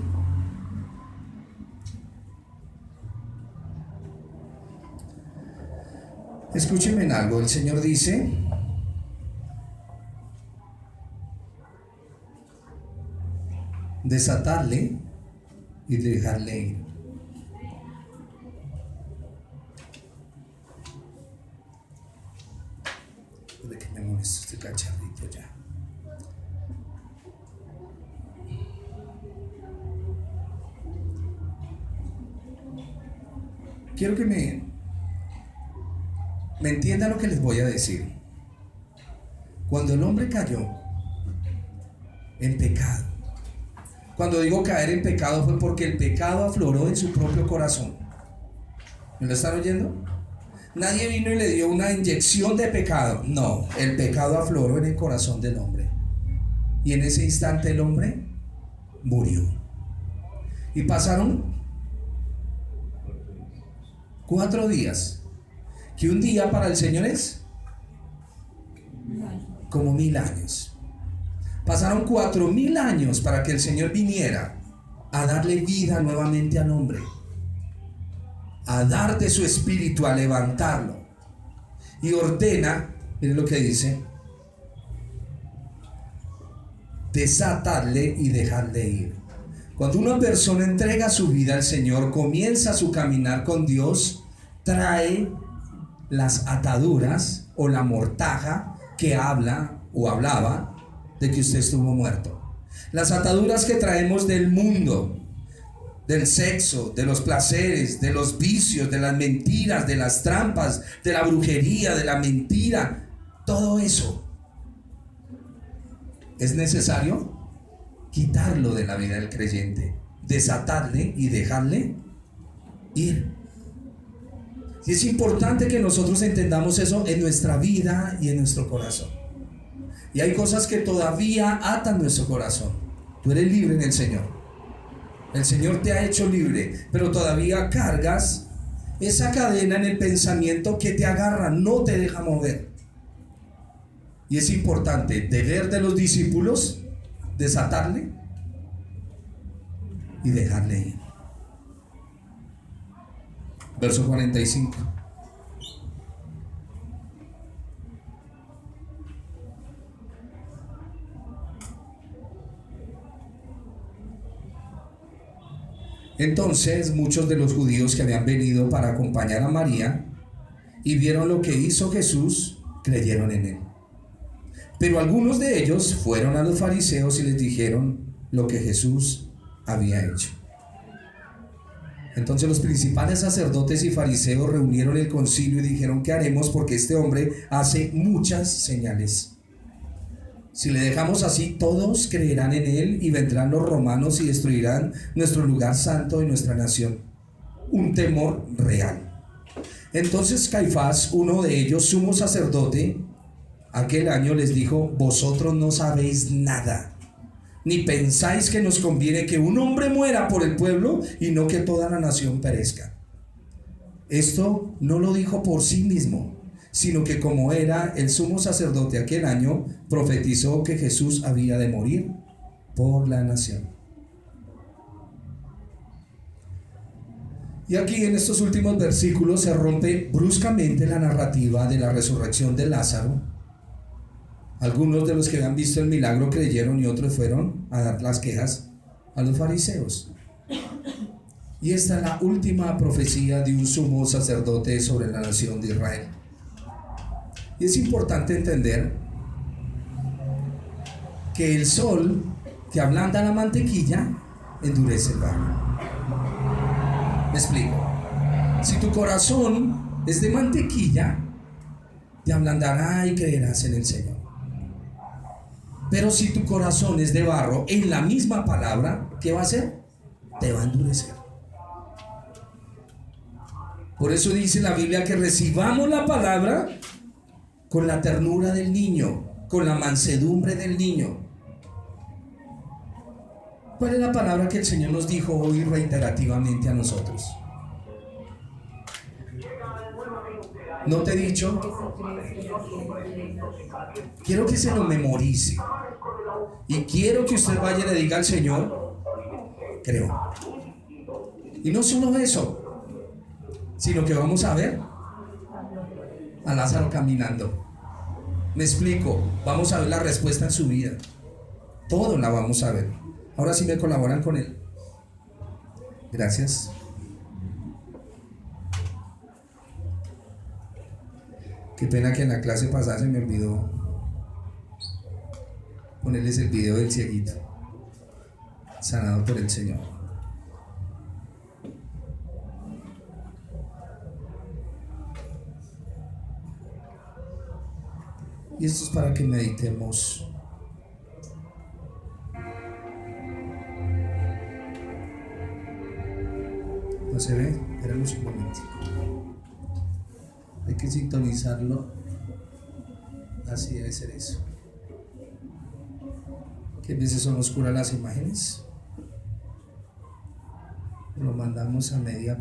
Escúchenme en algo, el Señor dice: desatarle y dejarle ir. ¿De qué me molesta este cacharrito ya? Quiero que me entiendan lo que les voy a decir. Cuando el hombre cayó en pecado, cuando digo caer en pecado fue porque el pecado afloró en su propio corazón. ¿Me lo están oyendo? Nadie vino y le dio una inyección de pecado. No, el pecado afloró en el corazón del hombre. Y en ese instante el hombre murió. Y pasaron 4 días. Que un día para el Señor es como 1000 años. Pasaron 4000 años para que el Señor viniera a darle vida nuevamente al hombre, a dar de su espíritu, a levantarlo. Y ordena, miren lo que dice: desatarle y dejarle ir. Cuando una persona entrega su vida al Señor, comienza su caminar con Dios, trae las ataduras o la mortaja que habla o hablaba de que usted estuvo muerto. Las ataduras que traemos del mundo, del sexo, de los placeres, de los vicios, de las mentiras, de las trampas, de la brujería, de la mentira, todo eso es necesario quitarlo de la vida del creyente, desatarle y dejarle ir. Y es importante que nosotros entendamos eso en nuestra vida y en nuestro corazón. Y hay cosas que todavía atan nuestro corazón. Tú eres libre en el Señor. El Señor te ha hecho libre, pero todavía cargas esa cadena en el pensamiento que te agarra, no te deja mover. Y es importante, deber de los discípulos, desatarle y dejarle ir. Verso 45. Entonces muchos de los judíos que habían venido para acompañar a María y vieron lo que hizo Jesús, creyeron en él. Pero algunos de ellos fueron a los fariseos y les dijeron lo que Jesús había hecho. Entonces los principales sacerdotes y fariseos reunieron el concilio y dijeron: ¿qué haremos? Porque este hombre hace muchas señales. Si le dejamos así, todos creerán en él y vendrán los romanos y destruirán nuestro lugar santo y nuestra nación. Un temor real. Entonces Caifás, uno de ellos, sumo sacerdote, aquel año les dijo: vosotros no sabéis nada, ni pensáis que nos conviene que un hombre muera por el pueblo y no que toda la nación perezca. Esto no lo dijo por sí mismo, sino que como era el sumo sacerdote aquel año, profetizó que Jesús había de morir por la nación. Y aquí en estos últimos versículos se rompe bruscamente la narrativa de la resurrección de Lázaro Algunos de los que habían visto el milagro creyeron y otros fueron a dar las quejas a los fariseos. Y esta es la última profecía de un sumo sacerdote sobre la nación de Israel. Y es importante entender que el sol que ablanda la mantequilla endurece el barro. Me explico. Si tu corazón es de mantequilla, te ablandará y creerás en el Señor. Pero si tu corazón es de barro, en la misma palabra, ¿qué va a hacer? Te va a endurecer. Por eso dice la Biblia que recibamos la palabra con la ternura del niño, con la mansedumbre del niño. ¿Cuál es la palabra que el Señor nos dijo hoy reiterativamente a nosotros? ¿No te he dicho? Quiero que se lo memorice. Y quiero que usted vaya y le diga al Señor, creo. Y no solo eso, sino que vamos a ver a Lázaro caminando. Me explico, vamos a ver la respuesta en su vida. Todo la vamos a ver. Ahora sí me colaboran con él. Gracias. Qué pena que en la clase pasada se me olvidó ponerles el video del cieguito sanado por el Señor. Y esto es para que meditemos. ¿No se ve? Esperemos un momentico. Hay que sintonizarlo. Así debe ser eso. Que a veces son oscuras las imágenes. Lo mandamos a media.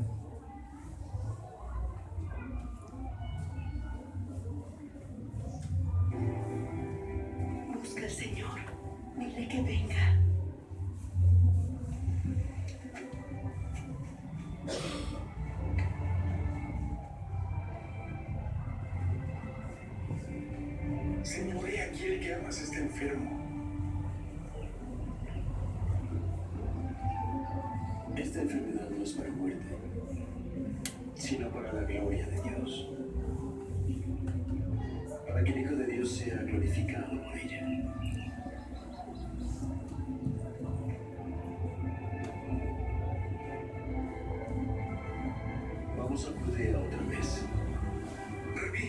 Busca al Señor, dile que venga. Señor, he aquí el que amas está enfermo. Esta enfermedad no es para muerte, sino para la gloria de Dios. Para que el Hijo de Dios sea glorificado por ella. Vamos a Judea otra vez. Rabí,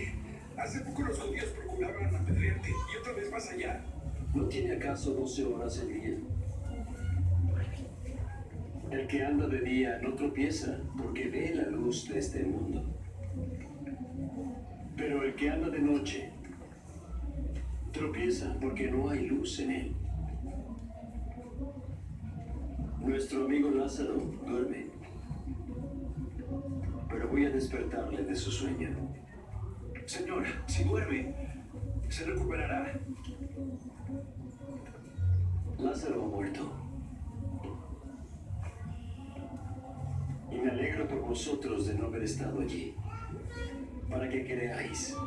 hace poco los judíos procuraban apedrearte y otra vez vas allá. ¿No tiene acaso 12 horas el día? El que anda de día no tropieza porque ve la luz de este mundo. Pero el que anda de noche tropieza porque no hay luz en él. Nuestro amigo Lázaro duerme, pero voy a despertarle de su sueño. Señor, si duerme, se recuperará. Lázaro ha muerto. Y me alegro por vosotros de no haber estado allí, para que creáis.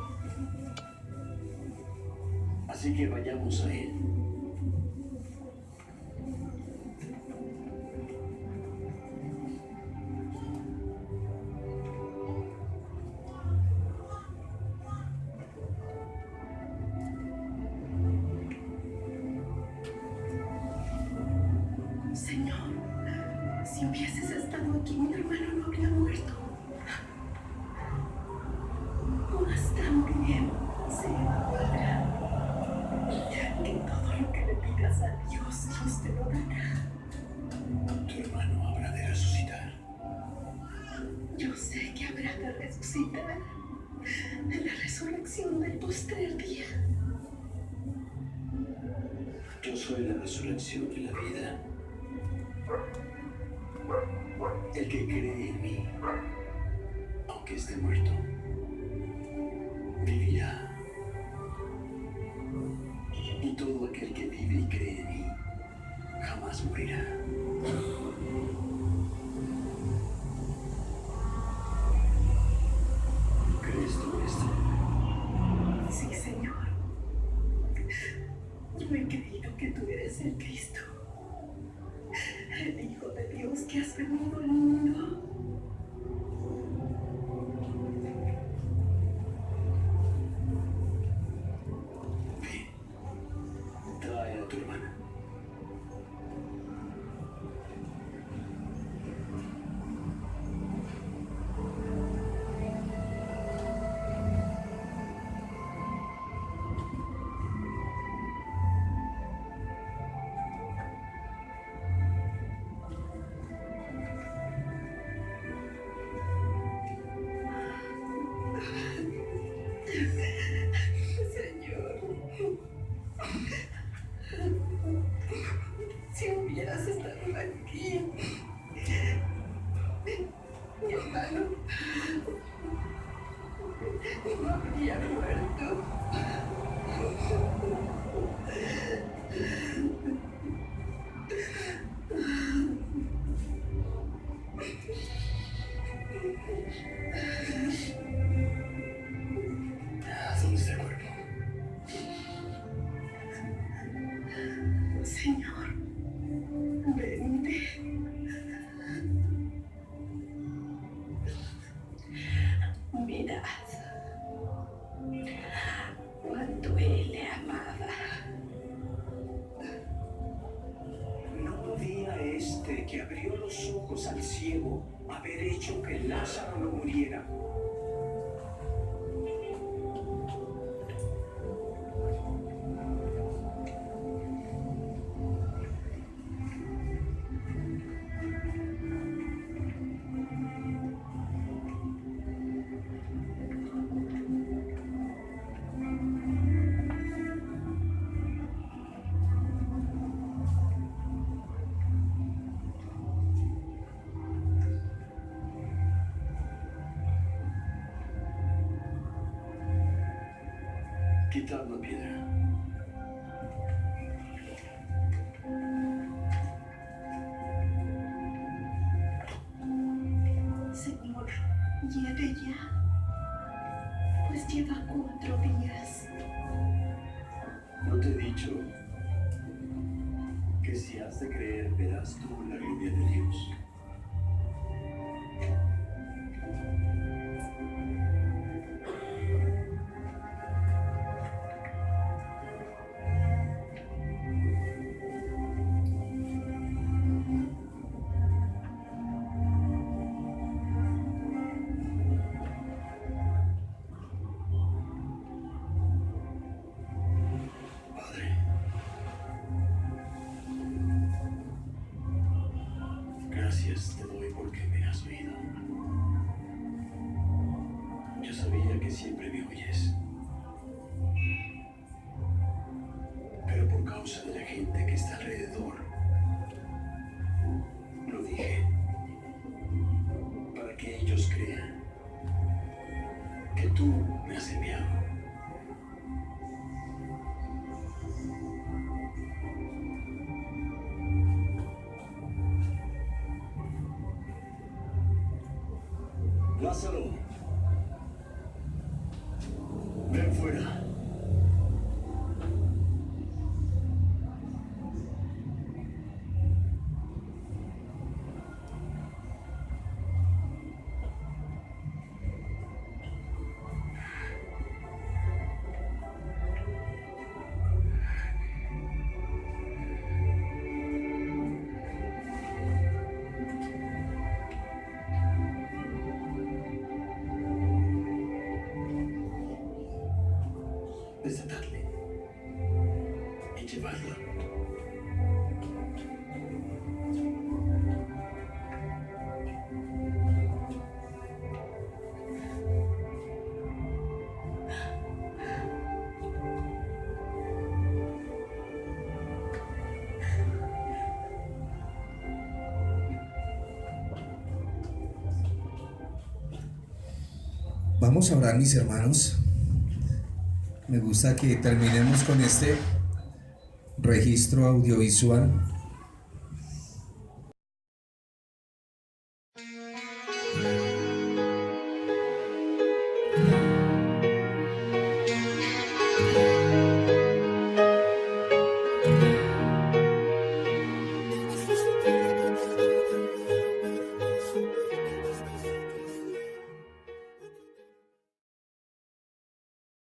Así que vayamos a él. Señor, si hubieses estado aquí, mi hermano no habría muerto. Mas también se encuentra que todo lo que le pidas a Dios, Dios te lo dará. Tu hermano habrá de resucitar. Yo sé que habrá de resucitar en la resurrección del postrer día. Yo soy la resurrección y la vida. El que cree en mí, aunque esté muerto, vivirá. Y todo aquel que vive y cree en mí, jamás morirá. ¿Crees tú esto? Sí, Señor. No he creído que tú eres el Cristo, el Hijo de Dios que has venido al mundo. Ve, trae a tu hermana. Señor, si hubieras estado aquí, mi hermano no habría muerto. ¿Dónde está el cuerpo? Señor, vente. Mirad cuánto él le amaba. ¿No podía este que abrió los ojos al ciego haber hecho que Lázaro no muriera? Quitad la piedra. Señor, hiede ya, pues lleva 4 días. ¿No te he dicho que si has de creer verás tú la gloria de Dios? Padre, gracias te doy porque me has oído. Yo sabía que siempre me oyes, pero por causa de la gente que está alrededor, lo dije, para que ellos crean que tú me has enviado. Lázaro, ven fuera. Desatadle y llevadla. Vamos a orar, mis hermanos. Me gusta que terminemos con este registro audiovisual.